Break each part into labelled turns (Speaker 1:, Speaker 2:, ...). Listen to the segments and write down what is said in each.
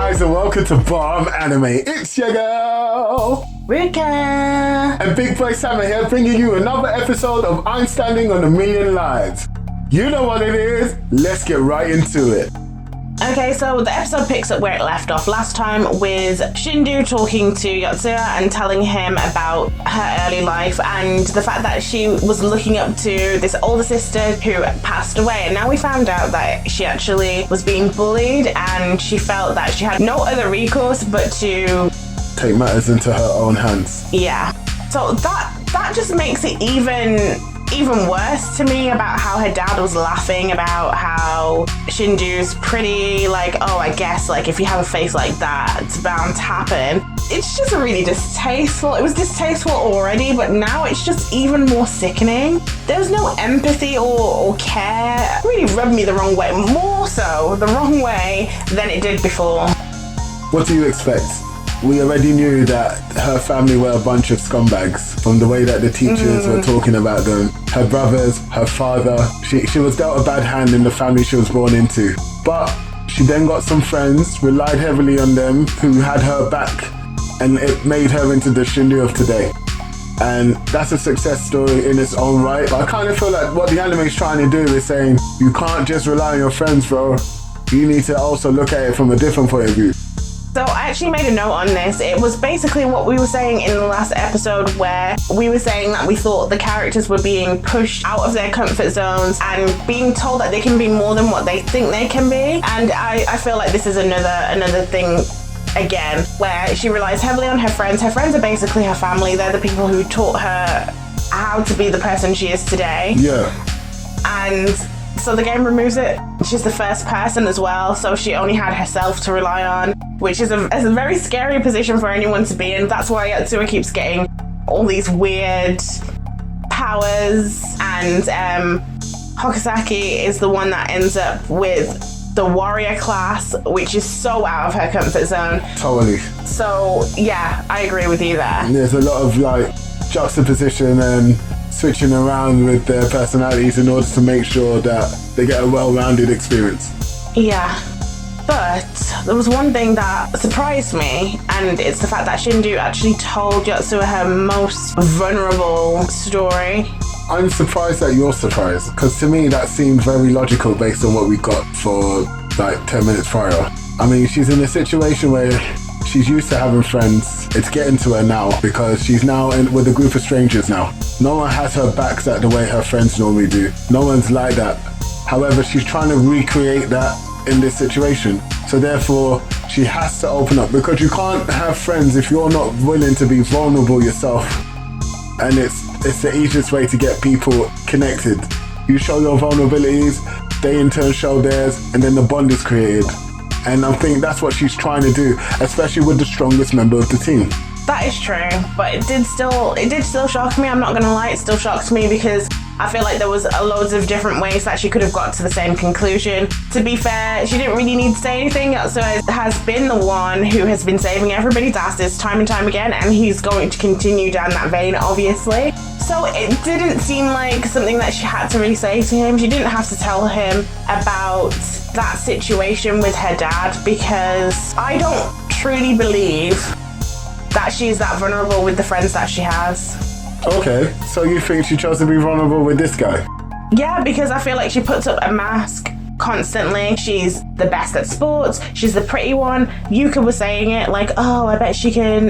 Speaker 1: guys, and welcome to Bomb Anime. It's your girl,
Speaker 2: Yuka.
Speaker 1: and Big Boy Sammer here, bringing you another episode of I'm Standing on a Million Lives. You know what it is. Let's get right into it.
Speaker 2: Okay, so the episode picks up where it left off last time with Shindou talking to Yotsuya and telling him about her early life and the fact that she was looking up to this older sister who passed away. And now we found out that she actually was being bullied and she felt that she had no other recourse but to
Speaker 1: Take matters into her own hands.
Speaker 2: Yeah. So that just makes it even worse to me about how her dad was laughing about how Shindou's pretty, like, oh, I guess, like, if you have a face like that, it's bound to happen. It's just really distasteful. It was distasteful already, but now it's just even more sickening. There was no empathy or care. It really rubbed me the wrong way, more so the wrong way than it did before.
Speaker 1: What do you expect? We already knew that her family were a bunch of scumbags from the way that the teachers were talking about them. Her brothers, her father. She was dealt a bad hand in the family she was born into. But she then got some friends, relied heavily on them, who had her back, and it made her into the Shindou of today. And that's a success story in its own right. But I kind of feel like what the anime is trying to do is saying, you can't just rely on your friends, bro. You need to also look at it from a different point of view.
Speaker 2: So I actually made a note on this. It was basically what we were saying in the last episode where we were saying that we thought the characters were being pushed out of their comfort zones and being told that they can be more than what they think they can be. And I feel like this is another thing again, where she relies heavily on her friends. Her friends are basically her family. They're the people who taught her how to be the person she is today.
Speaker 1: Yeah.
Speaker 2: And so the game removes it. She's the first person as well, so she only had herself to rely on, which is a very scary position for anyone to be in. That's why Yotsuya keeps getting all these weird powers, and Hokusaki is the one that ends up with the warrior class, which is so out of her comfort zone.
Speaker 1: Totally.
Speaker 2: So yeah, I agree with you there.
Speaker 1: There's a lot of like juxtaposition and switching around with their personalities in order to make sure that they get a well-rounded experience.
Speaker 2: Yeah, but there was one thing that surprised me, and it's the fact that Shindou actually told Yotsuya her most vulnerable story.
Speaker 1: I'm surprised that you're surprised, because to me that seemed very logical based on what we got for like 10 minutes prior. I mean, she's in a situation where she's used to having friends. It's getting to her now because she's now with a group of strangers now. No one has her back that the way her friends normally do. No one's like that. However, she's trying to recreate that in this situation. So therefore, she has to open up, because you can't have friends if you're not willing to be vulnerable yourself. And it's the easiest way to get people connected. You show your vulnerabilities, they in turn show theirs, and then the bond is created. And I think that's what she's trying to do, especially with the strongest member of the team.
Speaker 2: That is true, but it did still shock me. I'm not gonna lie, it still shocks me because I feel like there was loads of different ways that she could have got to the same conclusion. To be fair, she didn't really need to say anything, so it has been the one who has been saving everybody's asses time and time again, and he's going to continue down that vein, obviously. So it didn't seem like something that she had to really say to him. She didn't have to tell him about that situation with her dad, because I don't truly believe that she's that vulnerable with the friends that she has.
Speaker 1: Okay, so you think she chose to be vulnerable with this guy?
Speaker 2: Yeah, because I feel like she puts up a mask constantly. She's the best at sports. She's the pretty one. Yuka was saying it like, oh, I bet she can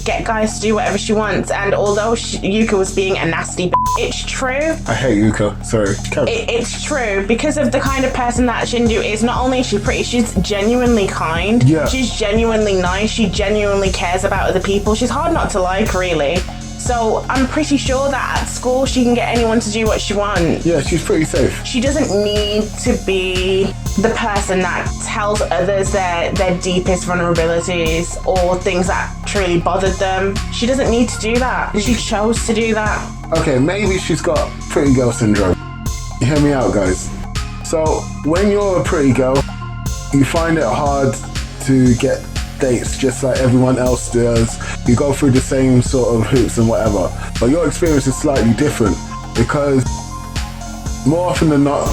Speaker 2: get guys to do whatever she wants. And although Yuka was being a nasty it's true.
Speaker 1: I hate Yuka, sorry.
Speaker 2: It's true, because of the kind of person that Shindou is. Not only is she pretty, she's genuinely kind.
Speaker 1: Yeah.
Speaker 2: She's genuinely nice. She genuinely cares about other people. She's hard not to like, really. So I'm pretty sure that at school she can get anyone to do what she wants.
Speaker 1: Yeah, she's pretty safe.
Speaker 2: She doesn't need to be the person that tells others their deepest vulnerabilities or things that truly bothered them. She doesn't need to do that. She chose to do that.
Speaker 1: Okay, maybe she's got pretty girl syndrome. Hear me out, guys. So when you're a pretty girl, you find it hard to get dates just like everyone else does. You go through the same sort of hoops and whatever, but your experience is slightly different because more often than not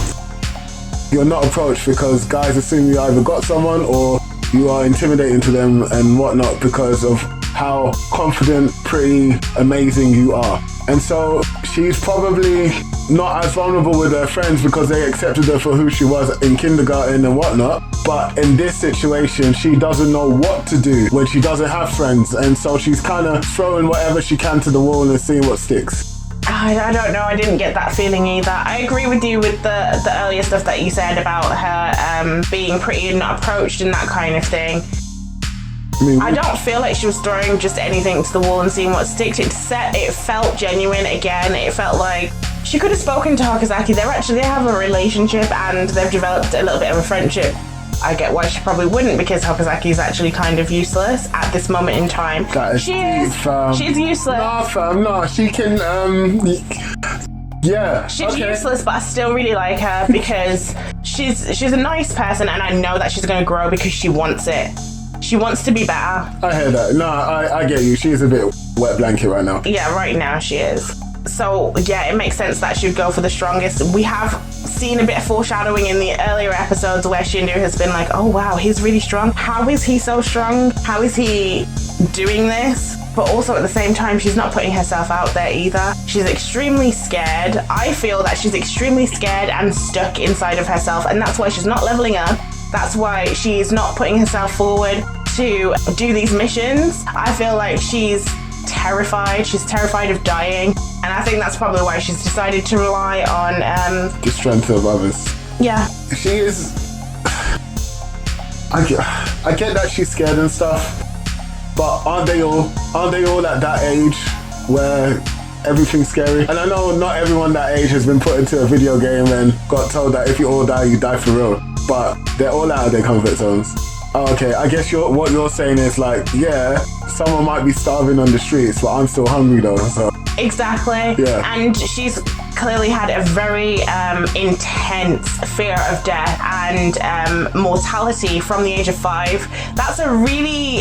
Speaker 1: you're not approached because guys assume you either got someone or you are intimidating to them and whatnot because of how confident, pretty, amazing you are. And so she's probably not as vulnerable with her friends because they accepted her for who she was in kindergarten and whatnot. But in this situation, she doesn't know what to do when she doesn't have friends. And so she's kind of throwing whatever she can to the wall and seeing what sticks.
Speaker 2: I don't know. I didn't get that feeling either. I agree with you with the earlier stuff that you said about her being pretty and not approached and that kind of thing. I don't feel like she was throwing just anything to the wall and seeing what sticks. It felt genuine again. It felt like she could have spoken to Hakusaki. They have a relationship and they've developed a little bit of a friendship. I get why she probably wouldn't, because Hakusaki is actually kind of useless at this moment in time. She's useless.
Speaker 1: No, fam, no, she can, yeah.
Speaker 2: She's useless, but I still really like her because she's a nice person, and I know that she's going to grow because she wants it. She wants to be better.
Speaker 1: I hear that. No, I get you. She's a bit wet blanket right now.
Speaker 2: Yeah, right now she is. So, yeah, it makes sense that she'd go for the strongest. We have seen a bit of foreshadowing in the earlier episodes where Shindou has been like, oh, wow, he's really strong. How is he so strong? How is he doing this? But also at the same time, she's not putting herself out there either. She's extremely scared. I feel that she's extremely scared and stuck inside of herself, and that's why she's not leveling up. That's why she's not putting herself forward to do these missions. I feel like she's terrified. She's terrified of dying. And I think that's probably why she's decided to rely on
Speaker 1: the strength of others.
Speaker 2: Yeah.
Speaker 1: She is... I get that she's scared and stuff, but aren't they all at that age where everything's scary? And I know not everyone that age has been put into a video game and got told that if you all die, you die for real. But they're all out of their comfort zones. Oh, okay, I guess what you're saying is like, yeah, someone might be starving on the streets, but I'm still hungry though, so.
Speaker 2: Exactly.
Speaker 1: Yeah.
Speaker 2: And she's clearly had a very intense fear of death and mortality from the age of 5. That's a really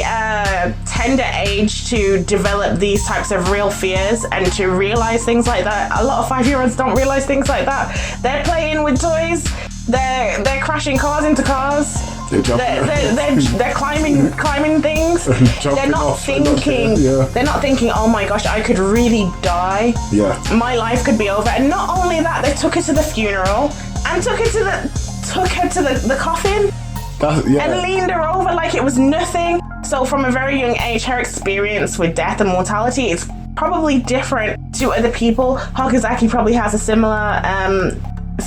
Speaker 2: tender age to develop these types of real fears and to realize things like that. A lot of 5-year-olds don't realize things like that. They're playing with toys. They're crashing cars into cars. They're climbing things. They're not thinking. They're not thinking, oh my gosh, I could really die.
Speaker 1: Yeah. My
Speaker 2: life could be over. And not only that, they took her to the funeral and took her to the coffin. And leaned her over like it was nothing. So from a very young age, her experience with death and mortality is probably different to other people. Hakusaki probably has a similar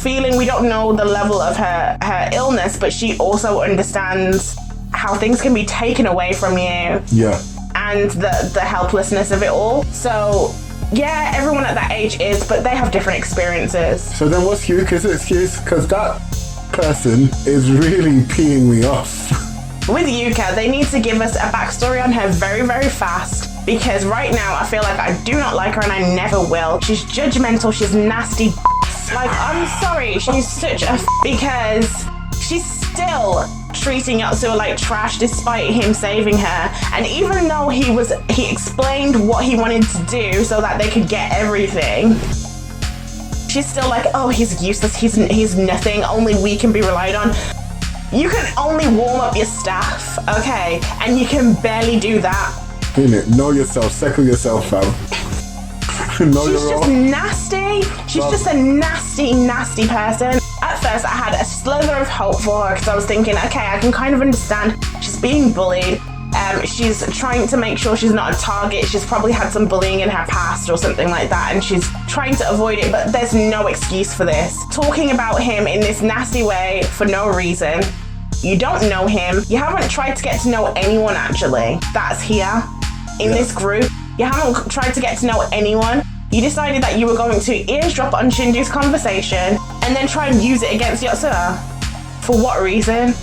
Speaker 2: feeling. We don't know the level of her illness, but she also understands how things can be taken away from you.
Speaker 1: Yeah.
Speaker 2: And the helplessness of it all. So yeah, everyone at that age is, but they have different experiences.
Speaker 1: So then what's Yuka's excuse? Because that person is really peeing me off.
Speaker 2: With Yuka, they need to give us a backstory on her very, very fast, because right now I feel like I do not like her and I never will. She's judgmental, she's nasty. Like, I'm sorry, she's such a because she's still treating Yotsuya like trash despite him saving her. And even though he explained what he wanted to do so that they could get everything, she's still like, oh, he's useless, he's nothing, only we can be relied on. You can only warm up your staff, okay? And you can barely do that.
Speaker 1: Know yourself, settle yourself, fam.
Speaker 2: She's just nasty. She's just a nasty, nasty person. At first, I had a slither of hope for her because I was thinking, okay, I can kind of understand. She's being bullied. She's trying to make sure she's not a target. She's probably had some bullying in her past or something like that, and she's trying to avoid it, but there's no excuse for this. Talking about him in this nasty way for no reason. You don't know him. You haven't tried to get to know anyone, actually, that's here in this group. You haven't tried to get to know anyone. You decided that you were going to eavesdrop on Shindou's conversation and then try and use it against Yotsuya. For what reason?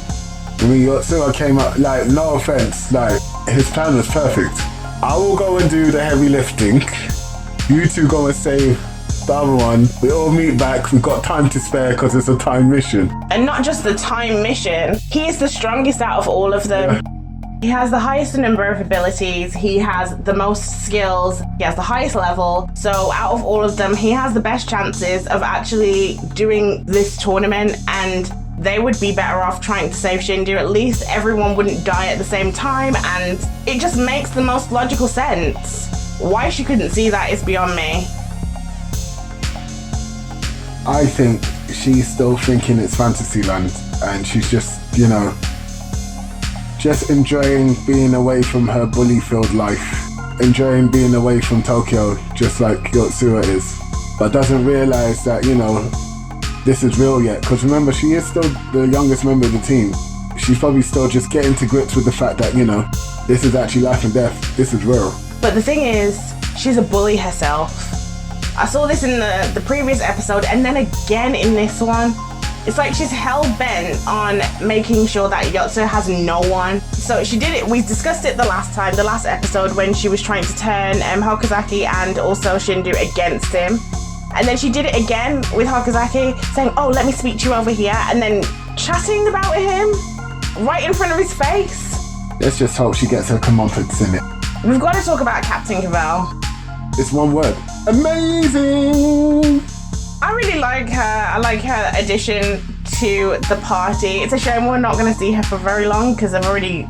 Speaker 1: I mean, Yotsuya came up, like, no offense, like, his plan was perfect. I will go and do the heavy lifting. You two go and save the other one. We all meet back. We've got time to spare because it's a time mission.
Speaker 2: And not just the time mission. He is the strongest out of all of them. Yeah. He has the highest number of abilities, he has the most skills, he has the highest level, so out of all of them, he has the best chances of actually doing this tournament and they would be better off trying to save Shindou. At least everyone wouldn't die at the same time, and it just makes the most logical sense. Why she couldn't see that is beyond me.
Speaker 1: I think she's still thinking it's Fantasyland, and she's just, just enjoying being away from her bully-filled life, enjoying being away from Tokyo, just like Yotsuya is, but doesn't realize that, this is real yet. Because remember, she is still the youngest member of the team. She's probably still just getting to grips with the fact that, this is actually life and death. This is real.
Speaker 2: But the thing is, she's a bully herself. I saw this in the previous episode, and then again in this one. It's like she's hell-bent on making sure that Yotsuya has no one. So she did it, we discussed it the last episode, when she was trying to turn Hokusaki and also Shindou against him. And then she did it again with Hokusaki, saying, oh, let me speak to you over here, and then chatting about him right in front of his face.
Speaker 1: Let's just hope she gets her comeuppance in it.
Speaker 2: We've got to talk about Captain KAVHEL.
Speaker 1: It's one word. Amazing!
Speaker 2: I really like her. I like her addition to the party. It's a shame we're not going to see her for very long, because they've already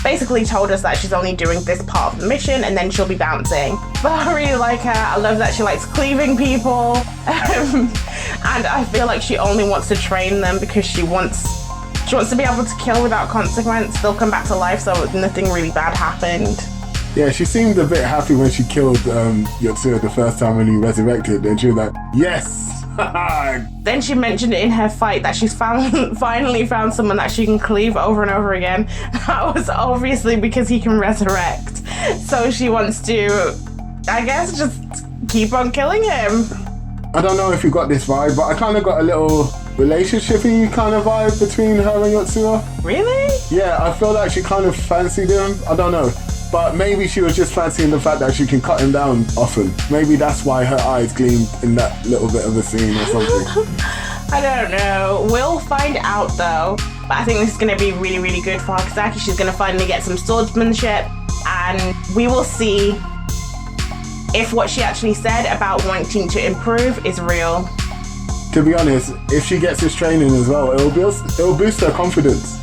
Speaker 2: basically told us that she's only doing this part of the mission and then she'll be bouncing. But I really like her. I love that she likes cleaving people. And I feel like she only wants to train them because she wants to be able to kill without consequence. They'll come back to life, so nothing really bad happened.
Speaker 1: Yeah, she seemed a bit happy when she killed Yotsuya the first time when he resurrected, and she was like, yes!
Speaker 2: Then she mentioned in her fight that she's finally found someone that she can cleave over and over again. That was obviously because he can resurrect. So she wants to, I guess, just keep on killing him.
Speaker 1: I don't know if you got this vibe, but I kind of got a little relationship-y kind of vibe between her and Yotsuya.
Speaker 2: Really?
Speaker 1: Yeah, I feel like she kind of fancied him. I don't know. But maybe she was just fancying the fact that she can cut him down often. Maybe that's why her eyes gleamed in that little bit of a scene or something.
Speaker 2: I don't know. We'll find out though. But I think this is going to be really, really good for Hokusaki. She's going to finally get some swordsmanship. And we will see if what she actually said about wanting to improve is real.
Speaker 1: To be honest, if she gets this training as well, it'll boost her confidence.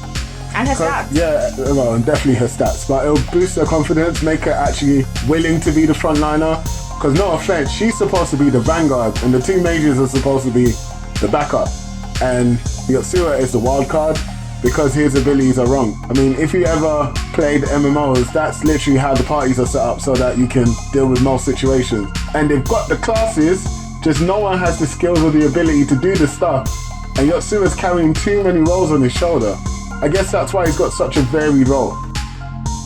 Speaker 2: And her stats.
Speaker 1: Yeah, well, and definitely her stats. But it'll boost her confidence, make her actually willing to be the frontliner. Because no offense, she's supposed to be the vanguard, and the two majors are supposed to be the backup. And Yotsuya is the wild card because his abilities are wrong. I mean, if you ever played MMOs, that's literally how the parties are set up so that you can deal with most situations. And they've got the classes, just no one has the skills or the ability to do the stuff. And Yotsuya's carrying too many roles on his shoulder. I guess that's why he's got such a varied role.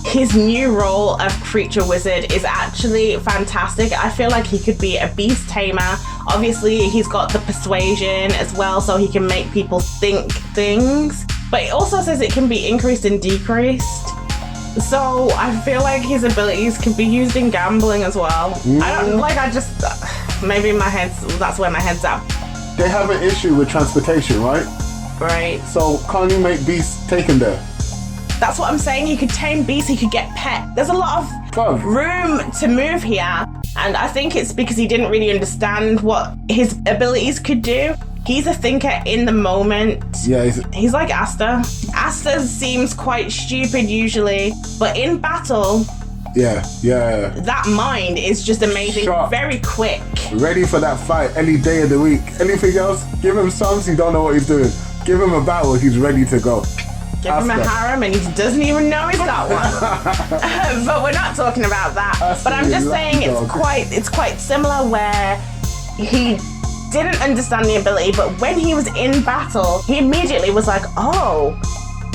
Speaker 2: His new role of creature wizard is actually fantastic. I feel like he could be a beast tamer. Obviously, he's got the persuasion as well, so he can make people think things. But it also says it can be increased and decreased. So I feel like his abilities can be used in gambling as well. Maybe that's where my head's at.
Speaker 1: They have an issue with transportation, right?
Speaker 2: Right.
Speaker 1: So can't you make beasts take him there?
Speaker 2: That's what I'm saying. He could tame beasts, he could get pet. There's a lot of room to move here. And I think it's because he didn't really understand what his abilities could do. He's a thinker in the moment.
Speaker 1: Yeah,
Speaker 2: he's like Asta. Asta seems quite stupid usually, but in battle,
Speaker 1: yeah.
Speaker 2: that mind is just amazing.
Speaker 1: Sharp.
Speaker 2: Very quick.
Speaker 1: Ready for that fight any day of the week. Anything else? Give him sons, he don't know what he's doing. Give him a battle, he's ready to go.
Speaker 2: Give him a harem and he doesn't even know he's got one. But we're not talking about that. But I'm just saying it's quite similar where he didn't understand the ability, but when he was in battle, he immediately was like, oh,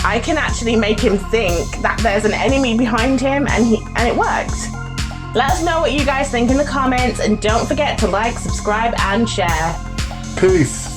Speaker 2: I can actually make him think that there's an enemy behind him, and it worked. Let us know what you guys think in the comments, and don't forget to like, subscribe, and share.
Speaker 1: Peace.